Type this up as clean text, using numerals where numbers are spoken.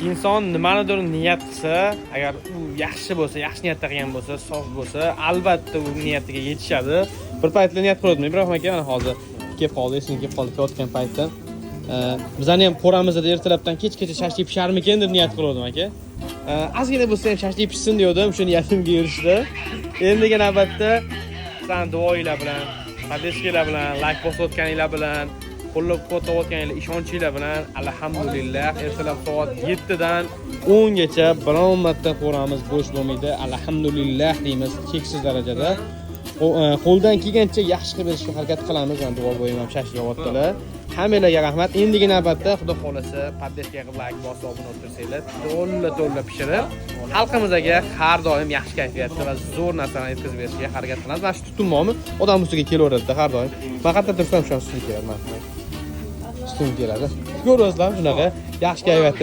inson nimanidir niyat qilsa, agar u yaxshi bo'lsa, yaxshi niyatda qilgan bo'lsa, sof bo'lsa, albatta u niyatiga yetishadi. Bir paytlar niyat qildim, Ibrohim aka, mana hozir kelib qoldi, esimga kelib qoldi, ketayotgan paytda. Bizani ham qo'ramizda ertalabdan kechgacha shashlik pisharmikan deb niyat qildim aka. Ozgina bo'lsa ham shashlik pishsin degandim, o'sha niyatimga erishdi. Endigi navbatda sizlarning duoinglar bilan, podeskanglar bilan, like bosayotganinglar bilan, qo'llab-quvvatlayotganinglar, ishonchinglar bilan alhamdulillah ertalab soat 7 dan 10 gacha biron marta qo'ramiz bo'sh bo'lmaydi. Alhamdulillah deymiz cheksiz darajada. Qo'ldan kelgancha yaxshi qilib berishga harakat qilamiz. Men duo qo'yaman shashiyotdilar. Hammalarga rahmat. Endigi navbatda xudo xolasa poddeskaga qilib like bosib obuna o'tirsanglar, to'lla pishirib xalqimizga har doim yaxshi kayfiyatda va zo'r narsalarni yetkazib berishga harakat qilamiz. Mana shu tutunmoqmi? Odam ustiga kelaveradi har doim. Men qayerda tursam shu ustiga keladi. Ustim keladi. Ko'rasizlar shunaqa yaxshi kayfiyatda